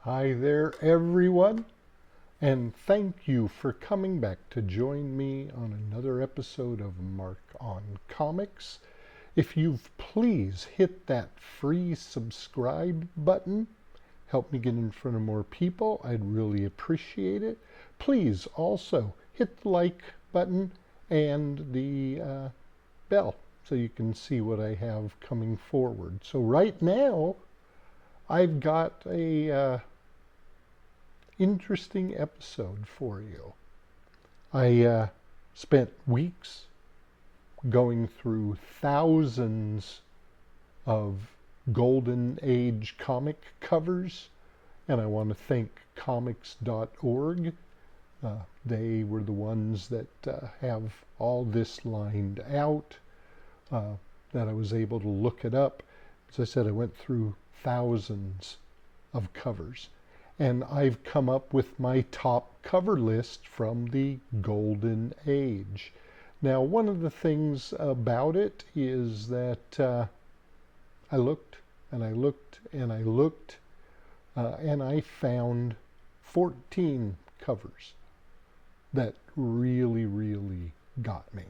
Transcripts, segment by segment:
Hi there, everyone, and thank you for coming back to join me on another episode of Mark on Comics. If you've please hit that free subscribe button, help me get in front of more people. I'd really appreciate it. Please also hit the like button and the bell so you can see what I have coming forward. So right now, I've got a interesting episode for you. I spent weeks going through thousands of Golden Age comic covers, and I want to thank comics.org. They were the ones that have all this lined out, that I was able to look it up. As I said, I went through thousands of covers. And I've come up with my top cover list from the Golden Age. Now, one of the things about it is that I looked and I looked and I looked, and I found 14 covers that really got me.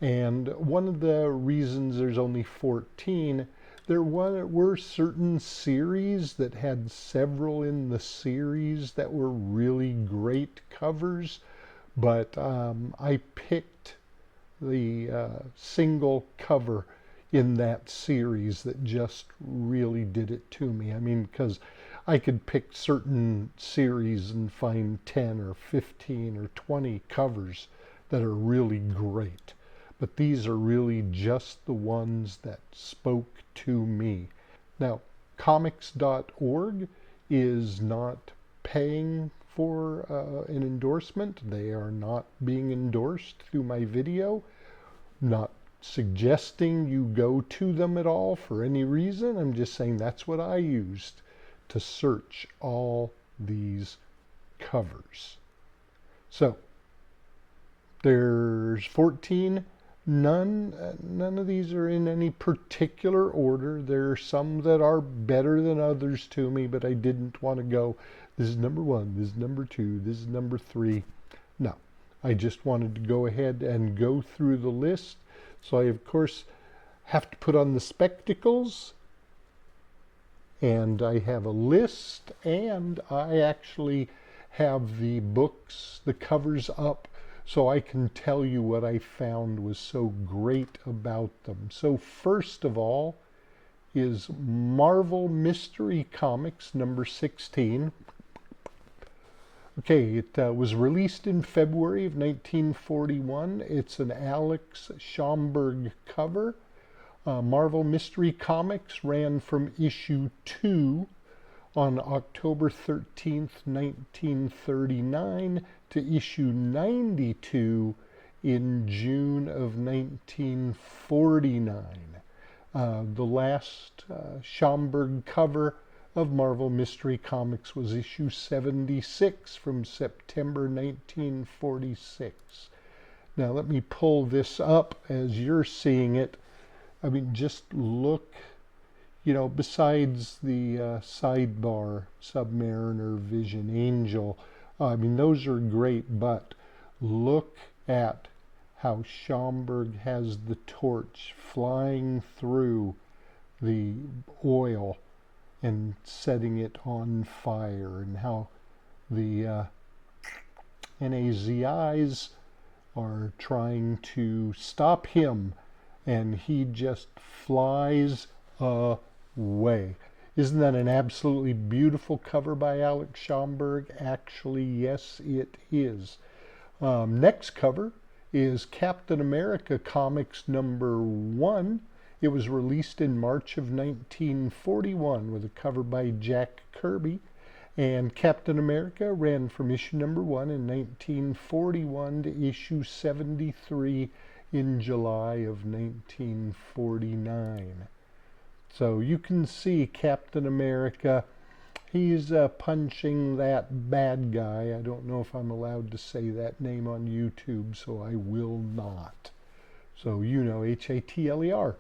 And one of the reasons there's only 14, there were certain series that had several in the series that were really great covers, but I picked the single cover in that series that just really did it to me. I mean, because I could pick certain series and find 10 or 15 or 20 covers that are really great. But these are really just the ones that spoke to me. Now, comics.org is not paying for an endorsement. They are not being endorsed through my video. Not suggesting you go to them at all for any reason. I'm just saying that's what I used to search all these covers. So, there's 14. None of these are in any particular order. There are some that are better than others to me, but I didn't want to go, this is number 1, this is number 2, this is number 3. No, I just wanted to go ahead and go through the list. So I, of course, have to put on the spectacles, and I have a list, and I actually have the books, the covers up, so I can tell you what I found was so great about them. So first of all is Marvel Mystery Comics number 16. Okay, it was released in February of 1941. It's an Alex Schomburg cover. Marvel Mystery Comics ran from issue 2 on October 13th, 1939 to issue 92 in June of 1949. The last Schomburg cover of Marvel Mystery Comics was issue 76 from September 1946. Now let me pull this up as you're seeing it. I mean, just look. You know, besides the sidebar, Submariner, Vision, Angel, I mean, those are great, but look at how Schomburg has the torch flying through the oil and setting it on fire, and how the NAZIs are trying to stop him, and he just flies away. Isn't that an absolutely beautiful cover by Alex Schomburg? Actually, yes, it is. Next cover is Captain America Comics number 1. It was released in March of 1941 with a cover by Jack Kirby. And Captain America ran from issue number 1 in 1941 to issue 73 in July of 1949. So you can see Captain America, he's punching that bad guy. I don't know if I'm allowed to say that name on YouTube, so I will not. So you know, Hatler.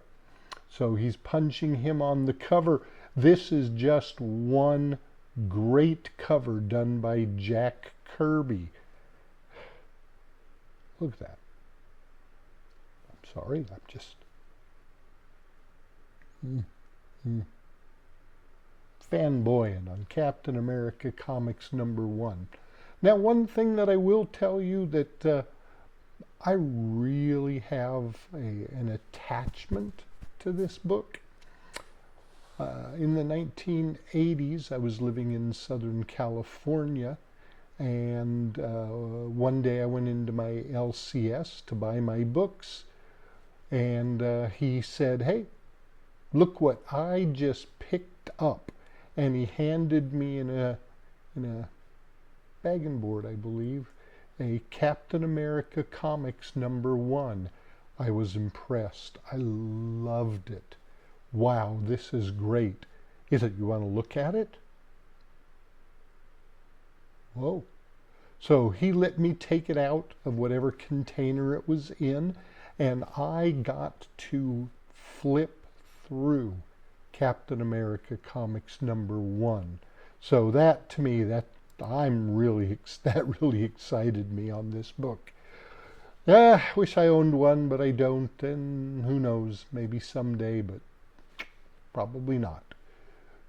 So he's punching him on the cover. This is just one Great cover done by Jack Kirby. Look at that. I'm sorry, I'm just fanboying on Captain America Comics #1. Now, one thing that I will tell you that I really have an attachment to this book. In the 1980s, I was living in Southern California, and one day I went into my LCS to buy my books, and he said, "Hey, look what I just picked up." And he handed me in a bag and board, I believe, a Captain America Comics #1. I was impressed. I loved it. Wow, this is great. Is it? You want to look at it? Whoa. So he let me take it out of whatever container it was in, and I got to flip through Captain America Comics #1. So that, to me, that really excited me on this book. Wish I owned one, but I don't, and who knows, maybe someday, but probably not.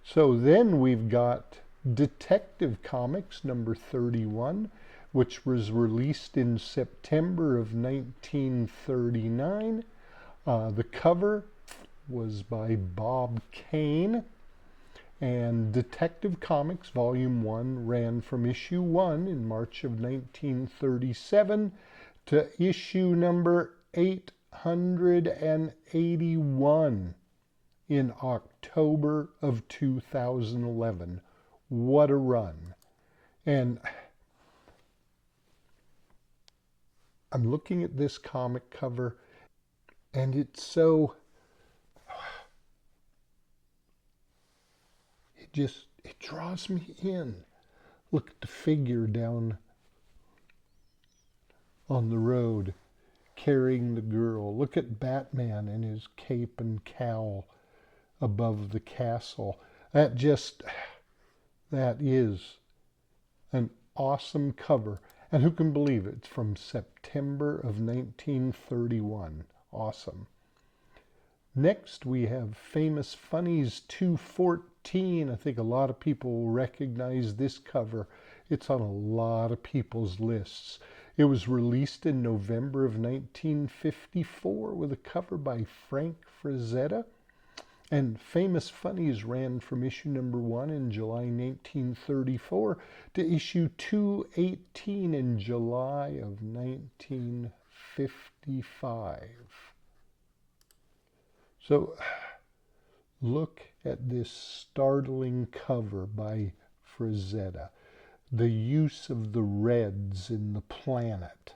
So then we've got Detective Comics #31, which was released in September of 1939. The cover was by Bob Kane, and Detective Comics Volume 1 ran from issue 1 in March of 1937 to issue number 881 in October of 2011. What a run. And I'm looking at this comic cover, and it's so, it draws me in. Look at the figure down on the road carrying the girl. Look at Batman in his cape and cowl above the castle. That is an awesome cover. And who can believe it? It's from September of 1931. Awesome. Next, we have Famous Funnies 214. I think a lot of people will recognize this cover. It's on a lot of people's lists. It was released in November of 1954 with a cover by Frank Frazetta. And Famous Funnies ran from issue #1 in July 1934 to issue 218 in July of 1955. So look at this startling cover by Frazetta. The use of the reds in the planet.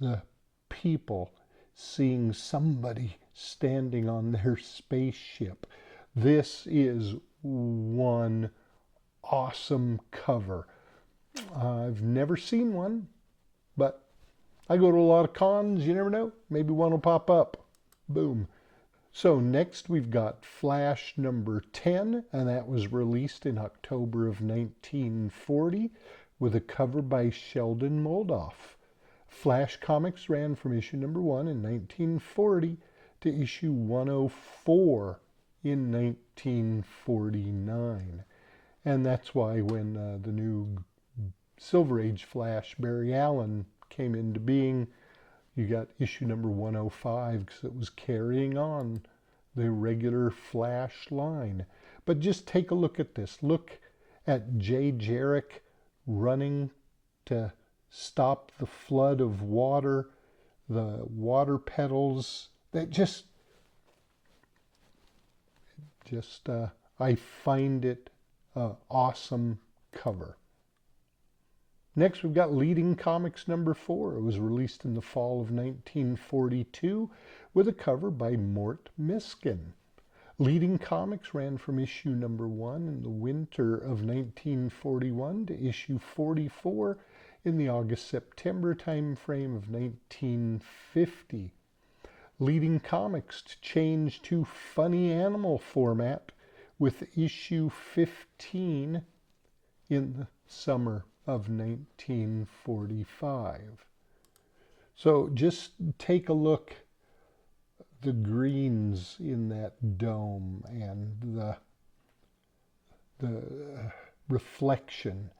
The people seeing somebody standing on their spaceship. This is one awesome cover. I've never seen one, but I go to a lot of cons. You never know. Maybe one will pop up. Boom. So next we've got Flash #10, and that was released in October of 1940 with a cover by Sheldon Moldoff. Flash Comics ran from issue #1 in 1940 to issue 104 in 1949. And that's why when the new Silver Age Flash, Barry Allen, came into being, you got issue number 105 because it was carrying on the regular Flash line. But just take a look at this. Look at Jay Jarrick running to stop the flood of water, the water petals. That just I find it an awesome cover. Next, we've got Leading Comics #4. It was released in the fall of 1942 with a cover by Mort Miskin. Leading Comics ran from issue #1 in the winter of 1941 to issue 44 in the August-September time frame of 1950. Leading Comics changed to funny animal format with issue 15 in the summer of 1945. So just take a look, the greens in that dome and the reflection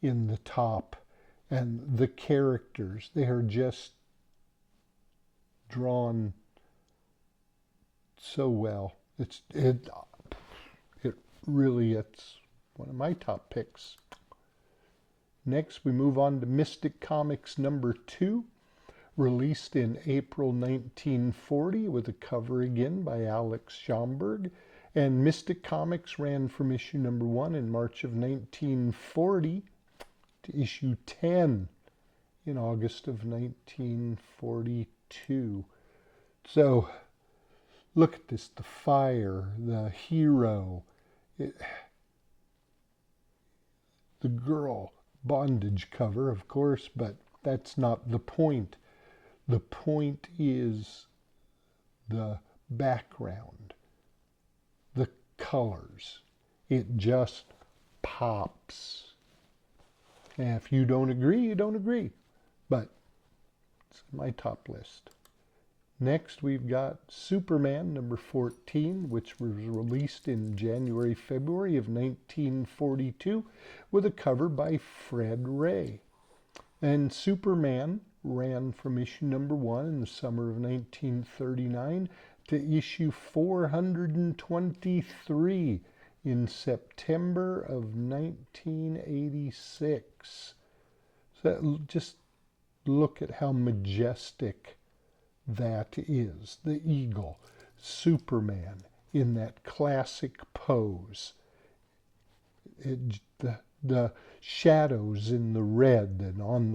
in the top and the characters. They are just drawn so well. It really, it's one of my top picks. Next, we move on to Mystic Comics number 2, released in April 1940 with a cover again by Alex Schomburg. And Mystic Comics ran from issue number 1 in March of 1940 to issue 10 in August of 1942. So look at this, the fire, the hero, the girl, bondage cover, of course, but that's not the point. The point is the background, the colors. It just pops. And if you don't agree, you don't agree. But it's my top list. Next, we've got Superman number 14, which was released in January, February of 1942 with a cover by Fred Ray. And Superman ran from issue number 1 in the summer of 1939 to issue 423 in September of 1986. So just look at how majestic that is. The eagle, Superman in that classic pose. The shadows in the red and on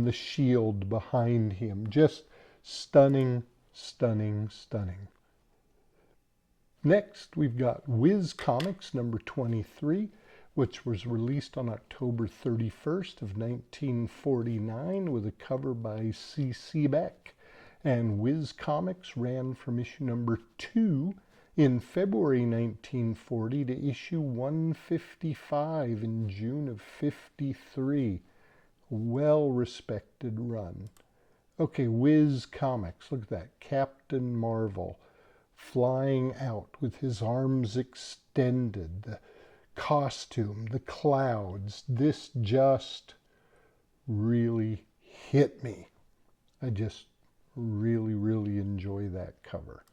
the shield behind him. Just stunning, stunning, stunning. Next, we've got Whiz Comics number 23, which was released on October 31st of 1949 with a cover by C.C. Beck. And Whiz Comics ran from issue number 2 in February 1940 to issue 155 in June of 53. Well-respected run. Okay, Whiz Comics, look at that. Captain Marvel flying out with his arms extended. The costume, the clouds. This just really hit me. I just really, really enjoy that cover.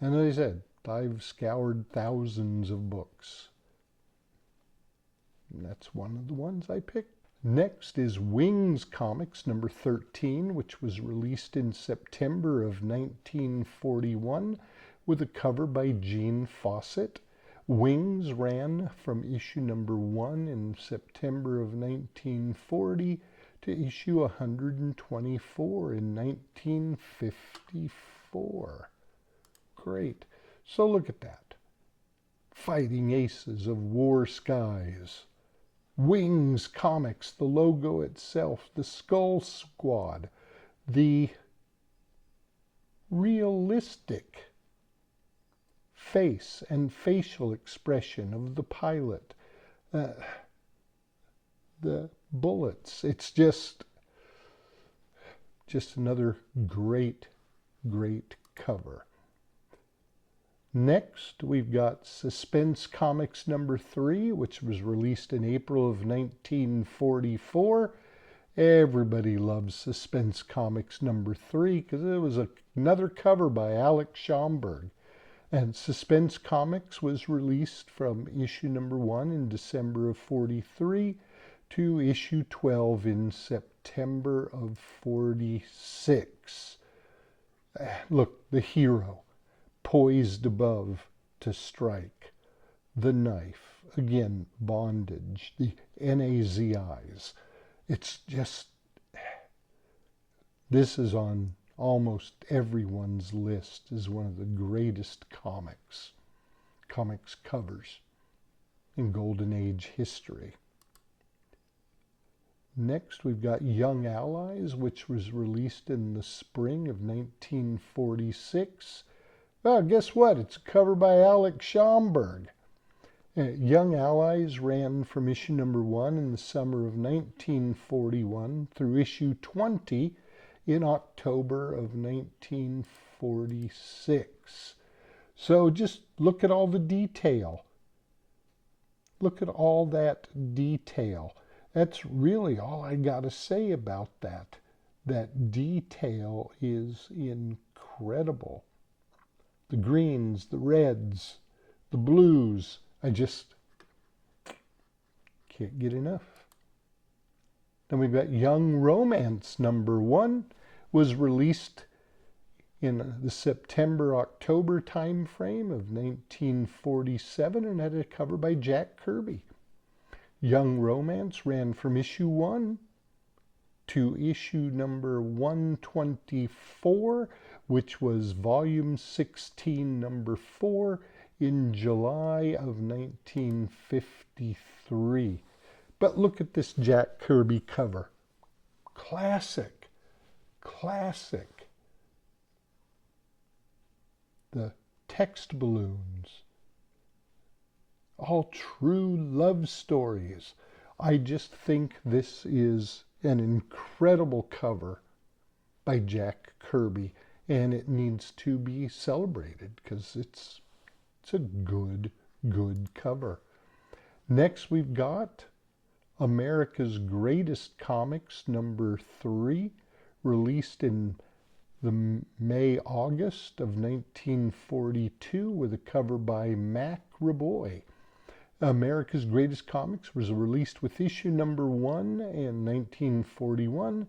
And as I said, I've scoured thousands of books. And that's one of the ones I picked. Next is Wings Comics number 13, which was released in September of 1941 with a cover by Gene Fawcett. Wings ran from issue number 1 in September of 1940 to issue 124 in 1954. Great. So look at that. Fighting aces of war skies. Wings Comics, the logo itself, the Skull Squad, the realistic face and facial expression of the pilot, the bullets. It's just another great, great cover. Next, we've got Suspense Comics number 3, which was released in April of 1944. Everybody loves Suspense Comics number 3 because it was another cover by Alex Schomburg. And Suspense Comics was released from issue number 1 in December of 43 to issue 12 in September of 46. Look, the hero poised above to strike. The knife, again, bondage, the NAZIs. It's just, this is on almost everyone's list as one of the greatest comics covers in Golden Age history. Next, we've got Young Allies, which was released in the spring of 1946. Well, guess what? It's a cover by Alex Schomburg. Young Allies ran from issue number 1 in the summer of 1941 through issue 20 in October of 1946. So just look at all the detail. Look at all that detail. That's really all I got to say about that. That detail is incredible. The greens, the reds, the blues. I just can't get enough. Then we've got Young Romance number 1, was released in the September-October time frame of 1947 and had a cover by Jack Kirby. Young Romance ran from issue 1 to issue number 124, which was volume 16, number 4, in July of 1953. But look at this Jack Kirby cover. Classic, classic. The text balloons, all true love stories. I just think this is an incredible cover by Jack Kirby, and it needs to be celebrated because it's a good cover. Next we've got America's Greatest Comics number 3, released in the May-August of 1942 with a cover by Mac Raboy. America's Greatest Comics was released with issue number 1 in 1941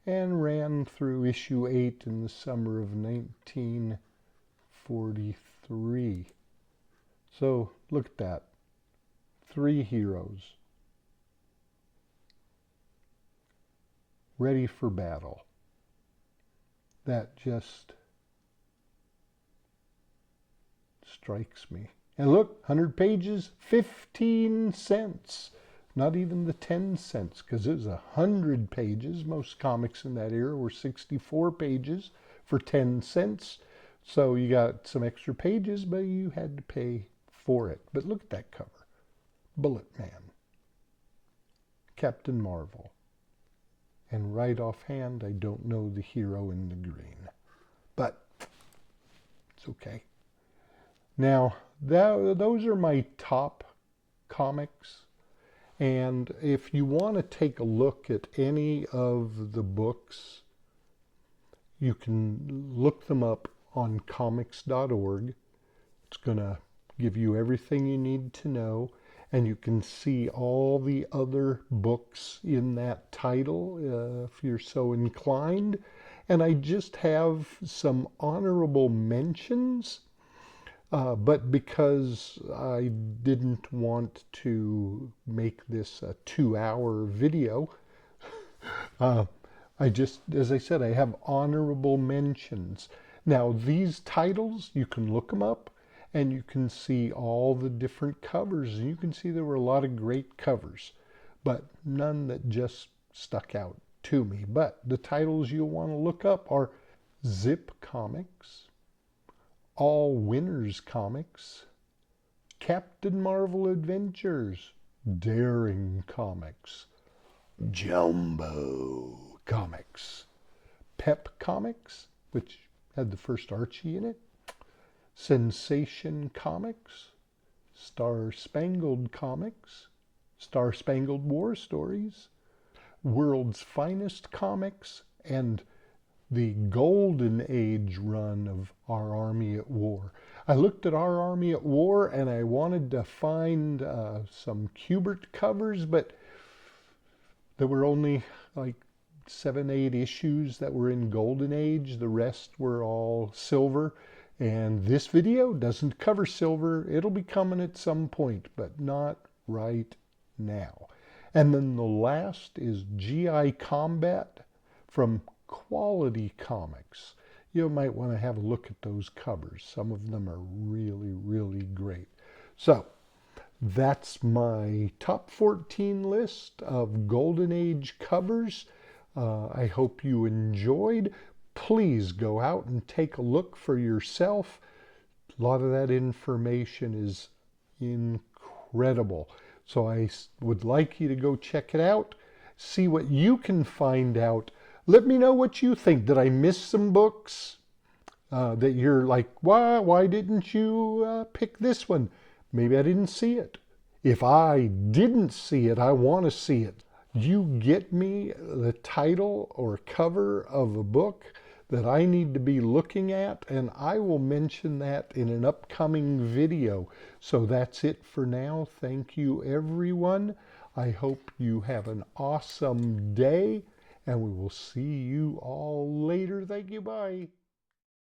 and ran through issue 8 in the summer of 1943. So look at that. 3 heroes ready for battle. That just strikes me. And look, 100 pages, 15 cents. Not even the 10 cents, because it was 100 pages. Most comics in that era were 64 pages for 10 cents. So you got some extra pages, but you had to pay for it. But look at that cover. Bullet Man, Captain Marvel. And right offhand, I don't know the hero in the green. But it's okay. Now, those are my top comics. And if you want to take a look at any of the books, you can look them up on comics.org. It's going to give you everything you need to know. And you can see all the other books in that title if you're so inclined. And I just have some honorable mentions. But because I didn't want to make this a 2-hour video, I just, as I said, I have honorable mentions. Now, these titles, you can look them up and you can see all the different covers. And you can see there were a lot of great covers, but none that just stuck out to me. But the titles you'll want to look up are Zip Comics, All Winners Comics, Captain Marvel Adventures, Daring Comics, Jumbo Comics, Pep Comics, which had the first Archie in it, Sensation Comics, Star Spangled Comics, Star Spangled War Stories, World's Finest Comics, and the Golden Age run of Our Army at War. I looked at Our Army at War and I wanted to find some Kubert covers, but there were only like 7, 8 issues that were in Golden Age. The rest were all silver. And this video doesn't cover silver. It'll be coming at some point, but not right now. And then the last is GI Combat from Quality Comics. You might want to have a look at those covers. Some of them are really, really great. So that's my top 14 list of Golden Age covers. I hope you enjoyed. Please go out and take a look for yourself. A lot of that information is incredible. incredible. So I would like you to go check it out, see what you can find out. Let me know what you think. Did I miss some books that you're like, why didn't you pick this one? Maybe I didn't see it. If I didn't see it, I want to see it. You get me the title or cover of a book that I need to be looking at, and I will mention that in an upcoming video. So that's it for now. Thank you, everyone. I hope you have an awesome day, and we will see you all later. Thank you. Bye.